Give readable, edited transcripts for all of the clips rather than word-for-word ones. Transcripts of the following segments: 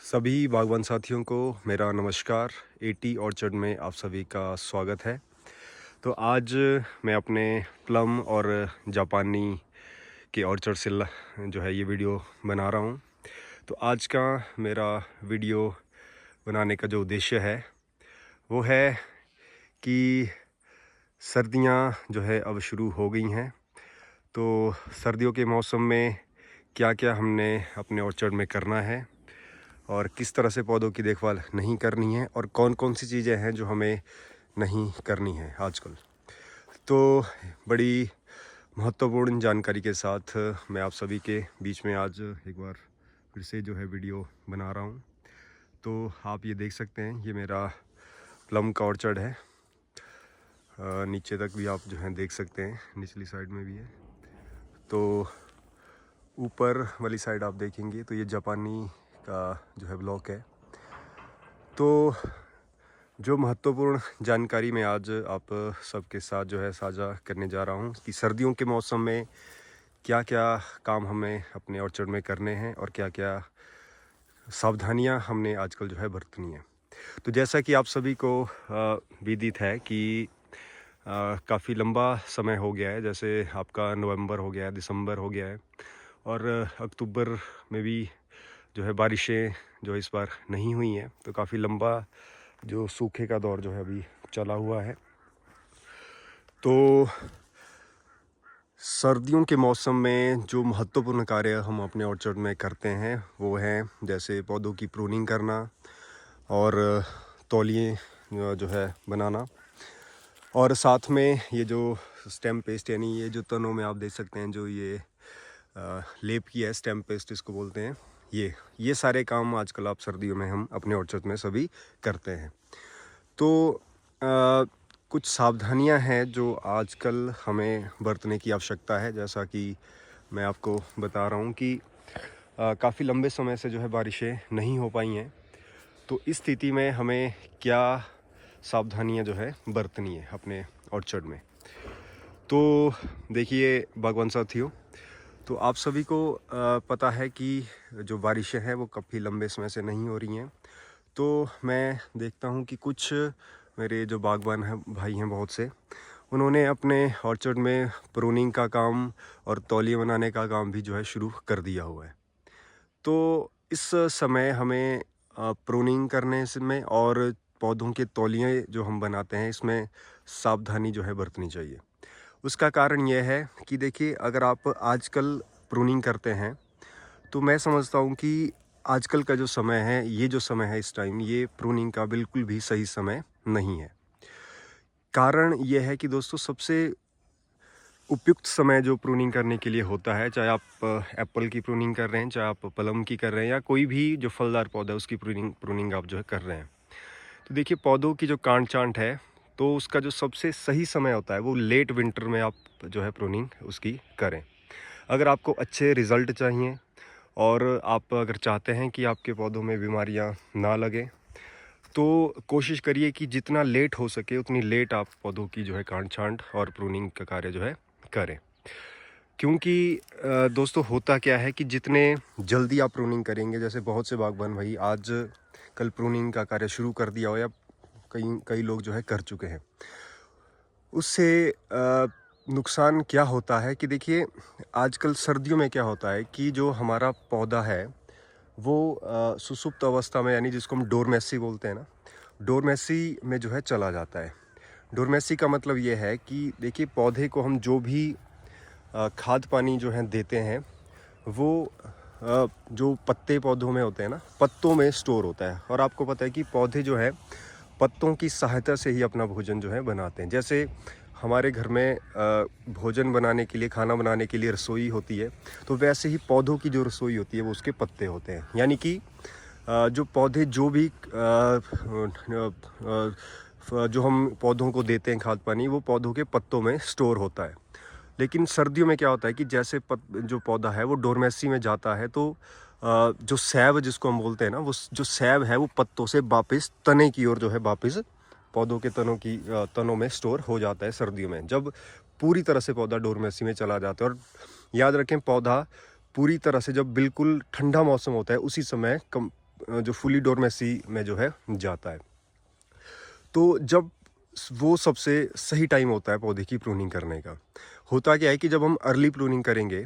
सभी बागवान साथियों को मेरा नमस्कार। एटी ऑर्चर्ड में आप सभी का स्वागत है। तो आज मैं अपने प्लम और जापानी के ऑर्चर्ड से जो है ये वीडियो बना रहा हूँ। तो आज का मेरा वीडियो बनाने का जो उद्देश्य है वो है कि सर्दियाँ जो है अब शुरू हो गई हैं। तो सर्दियों के मौसम में क्या क्या हमने अपने ऑर्चर्ड में करना है और किस तरह से पौधों की देखभाल नहीं करनी है और कौन कौन सी चीज़ें हैं जो हमें नहीं करनी है आजकल। तो बड़ी महत्वपूर्ण जानकारी के साथ मैं आप सभी के बीच में आज एक बार फिर से जो है वीडियो बना रहा हूँ। तो आप ये देख सकते हैं, ये मेरा प्लम का ऑर्चर्ड है। नीचे तक भी आप जो है देख सकते हैं, निचली साइड में भी है। तो ऊपर वाली साइड आप देखेंगे तो ये जापानी का जो है ब्लॉक है। तो जो महत्वपूर्ण जानकारी मैं आज आप सबके साथ जो है साझा करने जा रहा हूँ कि सर्दियों के मौसम में क्या क्या काम हमें अपने ऑर्चर्ड में करने हैं और क्या क्या सावधानियाँ हमने आजकल जो है बरतनी है। तो जैसा कि आप सभी को विदित है कि काफ़ी लंबा समय हो गया है, जैसे आपका नवंबर हो गया है, दिसंबर हो गया है और अक्टूबर में भी जो है बारिशें जो इस बार नहीं हुई हैं। तो काफ़ी लंबा जो सूखे का दौर जो है अभी चला हुआ है। तो सर्दियों के मौसम में जो महत्वपूर्ण कार्य हम अपने ऑर्चर्ड में करते हैं वो है जैसे पौधों की प्रूनिंग करना और तौलिए जो है बनाना, और साथ में ये जो स्टेम पेस्ट यानी ये जो तनों में आप देख सकते हैं जो ये लेप की है, स्टेम पेस्ट इसको बोलते हैं। ये सारे काम आजकल आप सर्दियों में हम अपने ऑर्चर्ड में सभी करते हैं। तो कुछ सावधानियां हैं जो आजकल हमें बरतने की आवश्यकता है। जैसा कि मैं आपको बता रहा हूं कि काफ़ी लंबे समय से जो है बारिशें नहीं हो पाई हैं। तो इस स्थिति में हमें क्या सावधानियां जो है बरतनी है अपने ऑर्चर्ड में। तो देखिए बागवान साथियों, तो आप सभी को पता है कि जो बारिशें हैं वो काफ़ी लंबे समय से नहीं हो रही हैं। तो मैं देखता हूँ कि कुछ मेरे जो बागवान हैं भाई हैं बहुत से, उन्होंने अपने ऑर्चर्ड में प्रूनिंग का काम और तौलिए बनाने का काम भी जो है शुरू कर दिया हुआ है। तो इस समय हमें प्रूनिंग करने में और पौधों के तौलिए जो हम बनाते हैं इसमें सावधानी जो है बरतनी चाहिए। उसका कारण यह है कि देखिए, अगर आप आजकल प्रूनिंग करते हैं तो मैं समझता हूँ कि आजकल का जो समय है, ये जो समय है इस टाइम, ये प्रूनिंग का बिल्कुल भी सही समय नहीं है। कारण ये है कि दोस्तों, सबसे उपयुक्त समय जो प्रूनिंग करने के लिए होता है, चाहे आप एप्पल की प्रूनिंग कर रहे हैं, चाहे आप प्लम की कर रहे हैं या कोई भी जो फलदार पौधा है उसकी प्रूनिंग आप जो है कर रहे हैं। तो देखिए, पौधों की जो कांट-चाँट है, तो उसका जो सबसे सही समय होता है वो लेट विंटर में आप जो है प्रूनिंग उसकी करें। अगर आपको अच्छे रिज़ल्ट चाहिए और आप अगर चाहते हैं कि आपके पौधों में बीमारियां ना लगें, तो कोशिश करिए कि जितना लेट हो सके उतनी लेट आप पौधों की जो है काट-छाँट और प्रूनिंग का कार्य जो है करें। क्योंकि दोस्तों, होता क्या है कि जितने जल्दी आप प्रूनिंग करेंगे, जैसे बहुत से बागबान भाई आज कल प्रूनिंग का कार्य शुरू कर दिया हो या कई कई लोग जो है कर चुके हैं, उससे नुकसान क्या होता है कि देखिए, आजकल सर्दियों में क्या होता है कि जो हमारा पौधा है वो सुसुप्त अवस्था में, यानी जिसको हम डोरमेसी बोलते हैं ना, डोरमेसी में जो है चला जाता है। डोरमेसी का मतलब ये है कि देखिए, पौधे को हम जो भी खाद पानी जो है देते हैं वो जो पत्ते पौधों में होते हैं ना, पत्तों में स्टोर होता है। और आपको पता है कि पौधे जो है पत्तों की सहायता से ही अपना भोजन जो है बनाते हैं। जैसे हमारे घर में भोजन बनाने के लिए, खाना बनाने के लिए रसोई होती है, तो वैसे ही पौधों की जो रसोई होती है वो उसके पत्ते होते हैं। यानी कि जो पौधे जो भी जो हम पौधों को देते हैं खाद पानी, वो पौधों के पत्तों में स्टोर होता है। लेकिन सर्दियों में क्या होता है कि जैसे जो पौधा है वो डोरमेसी में जाता है, तो जो सैव जिसको हम बोलते हैं ना, वो जो सैव है वो पत्तों से वापस तने की ओर जो है वापस पौधों के तनों में स्टोर हो जाता है सर्दियों में, जब पूरी तरह से पौधा डोरमेसी में चला जाता है। और याद रखें, पौधा पूरी तरह से जब बिल्कुल ठंडा मौसम होता है उसी समय जो फुली डोरमेसी में जो है जाता है। तो जब वो सबसे सही टाइम होता है पौधे की प्रूनिंग करने का। होता क्या है कि जब हम अर्ली प्रूनिंग करेंगे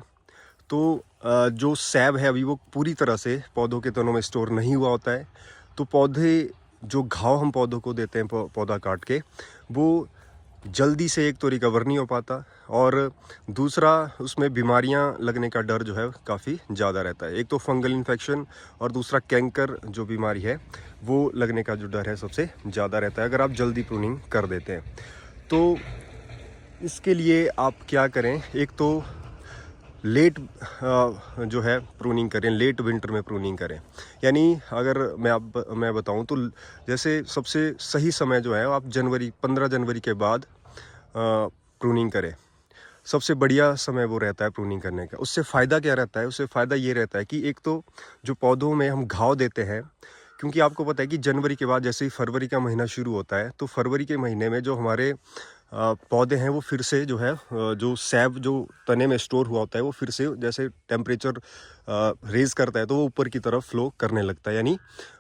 तो जो सैब है अभी वो पूरी तरह से पौधों के तनों में स्टोर नहीं हुआ होता है। तो पौधे जो घाव हम पौधों को देते हैं पौधा काट के, वो जल्दी से एक तो रिकवर नहीं हो पाता, और दूसरा उसमें बीमारियां लगने का डर जो है काफ़ी ज़्यादा रहता है। एक तो फंगल इन्फेक्शन और दूसरा कैंकर जो बीमारी है वो लगने का जो डर है सबसे ज़्यादा रहता है अगर आप जल्दी प्रूनिंग कर देते हैं। तो इसके लिए आप क्या करें, एक तो लेट जो है प्रूनिंग करें, लेट विंटर में प्रूनिंग करें। यानी अगर मैं बताऊं तो जैसे सबसे सही समय जो है आप 15 जनवरी के बाद प्रूनिंग करें। सबसे बढ़िया समय वो रहता है प्रूनिंग करने का। उससे फ़ायदा क्या रहता है, उससे फ़ायदा ये रहता है कि एक तो जो पौधों में हम घाव देते हैं, क्योंकि आपको पता है कि जनवरी के बाद जैसे ही फरवरी का महीना शुरू होता है तो फरवरी के महीने में जो हमारे पौधे हैं वो फिर से जो है जो सैब जो तने में स्टोर हुआ होता है वो फिर से जैसे टेम्परेचर रेज करता है तो वो ऊपर की तरफ फ्लो करने लगता है, यानी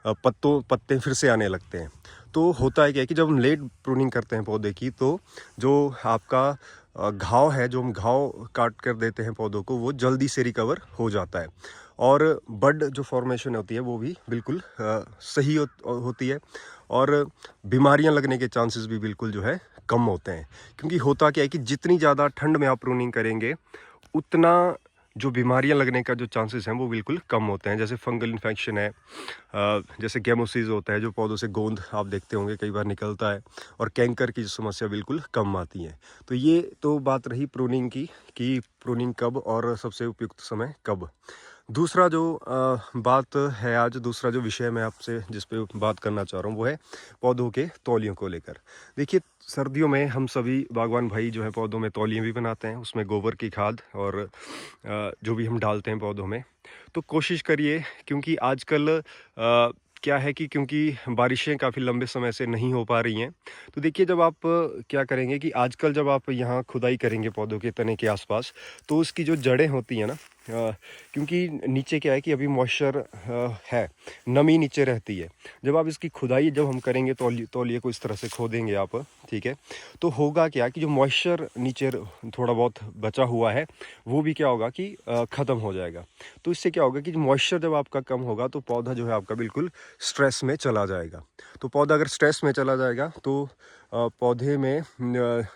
पत्ते फिर से आने लगते हैं। तो होता है क्या कि जब हम लेट प्रूनिंग करते हैं पौधे की, तो जो आपका घाव है, जो हम घाव काट कर देते हैं पौधों को, वो जल्दी से रिकवर हो जाता है, और बड जो फॉर्मेशन होती है वो भी बिल्कुल सही होती है, और बीमारियां लगने के चांसेस भी बिल्कुल जो है कम होते हैं। क्योंकि होता क्या है कि जितनी ज़्यादा ठंड में आप प्रूनिंग करेंगे उतना जो बीमारियां लगने का जो चांसेस हैं वो बिल्कुल कम होते हैं। जैसे फंगल इन्फेक्शन है, जैसे गेमोसिस होता है जो पौधों से गोंद आप देखते होंगे कई बार निकलता है, और कैंकर की जो समस्या बिल्कुल कम आती है। तो ये तो बात रही प्रूनिंग की कि प्रूनिंग कब और सबसे उपयुक्त समय कब। दूसरा जो बात है, आज दूसरा जो विषय मैं आपसे जिस पे बात करना चाह रहा हूँ वो है पौधों के तौलियों को लेकर। देखिए, सर्दियों में हम सभी बागवान भाई जो है पौधों में तौलियाँ भी बनाते हैं, उसमें गोबर की खाद और जो भी हम डालते हैं पौधों में। तो कोशिश करिए, क्योंकि आजकल क्या है कि क्योंकि बारिशें काफ़ी लंबे समय से नहीं हो पा रही हैं, तो देखिए जब आप क्या करेंगे कि आजकल जब आप यहाँ खुदाई करेंगे पौधों के तने के आसपास, तो उसकी जो जड़ें होती हैं ना, क्योंकि नीचे क्या है कि अभी मॉइस्चर है, नमी नीचे रहती है। जब आप इसकी खुदाई जब हम करेंगे तौलिए को इस तरह से खोदेंगे आप, ठीक है, तो होगा क्या कि जो मॉइस्चर नीचे थोड़ा बहुत बचा हुआ है वो भी क्या होगा कि ख़त्म हो जाएगा। तो इससे क्या होगा कि मॉइस्चर जब आपका कम होगा तो पौधा जो है आपका बिल्कुल स्ट्रेस में चला जाएगा। तो पौधा अगर स्ट्रेस में चला जाएगा तो पौधे में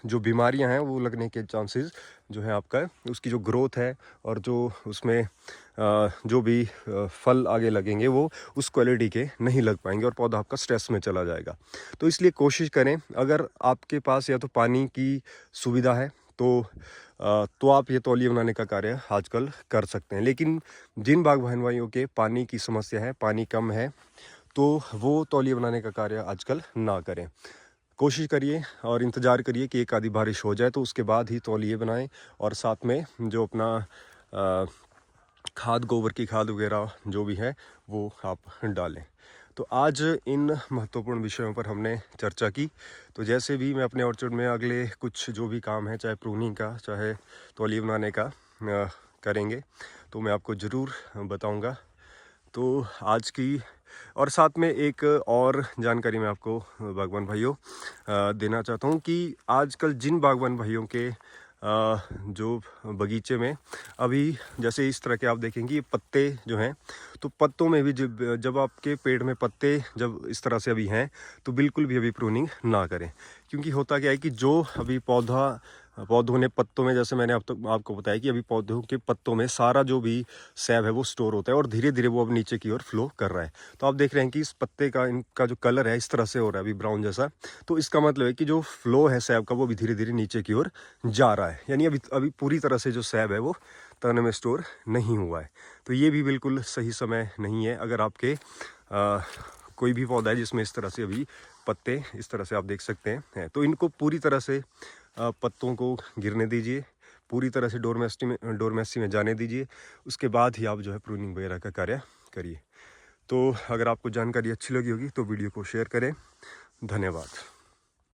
जो बीमारियां हैं वो लगने के चांसेस जो है आपका, उसकी जो ग्रोथ है और जो उसमें जो भी फल आगे लगेंगे वो उस क्वालिटी के नहीं लग पाएंगे और पौधा आपका स्ट्रेस में चला जाएगा। तो इसलिए कोशिश करें, अगर आपके पास या तो पानी की सुविधा है तो आप ये तौलिए बनाने का कार्य आजकल कर सकते हैं। लेकिन जिन बागवान भाइयों के पानी की समस्या है, पानी कम है, तो वो तौलिए बनाने का कार्य आजकल ना करें। कोशिश करिए और इंतज़ार करिए कि एक आधी बारिश हो जाए तो उसके बाद ही तौलिए बनाएं, और साथ में जो अपना खाद, गोबर की खाद वगैरह जो भी है वो आप डालें। तो आज इन महत्वपूर्ण विषयों पर हमने चर्चा की। तो जैसे भी मैं अपने ऑर्चर्ड में अगले कुछ जो भी काम है, चाहे प्रूनिंग का चाहे तौलिए बनाने का करेंगे, तो मैं आपको ज़रूर बताऊंगा। तो आज की, और साथ में एक और जानकारी मैं आपको बागवान भाइयों देना चाहता हूँ कि आजकल जिन बागवान भाइयों के जो बगीचे में अभी जैसे इस तरह के आप देखेंगे ये पत्ते जो हैं, तो पत्तों में भी जब आपके पेड़ में पत्ते जब इस तरह से अभी हैं तो बिल्कुल भी अभी प्रूनिंग ना करें। क्योंकि होता क्या है कि जो अभी पौधों ने पत्तों में, जैसे मैंने अब तक आपको बताया कि अभी पौधों के पत्तों में सारा जो भी सैब है वो स्टोर होता है और धीरे धीरे वो अब नीचे की ओर फ्लो कर रहा है। तो आप देख रहे हैं कि इस पत्ते का, इनका जो कलर है इस तरह से हो रहा है अभी ब्राउन जैसा। तो इसका मतलब है कि जो फ्लो है सैब का वो भी धीरे धीरे नीचे की ओर जा रहा है, यानी अभी पूरी तरह से जो सैब है वो तने में स्टोर नहीं हुआ है। तो ये भी बिल्कुल सही समय नहीं है। अगर आपके कोई भी पौधा है जिसमें इस तरह से अभी पत्ते इस तरह से आप देख सकते हैं, तो इनको पूरी तरह से पत्तों को गिरने दीजिए, पूरी तरह से डोरमेसी में जाने दीजिए। उसके बाद ही आप जो है प्रूनिंग वगैरह का कार्य करिए। तो अगर आपको जानकारी अच्छी लगी होगी तो वीडियो को शेयर करें। धन्यवाद।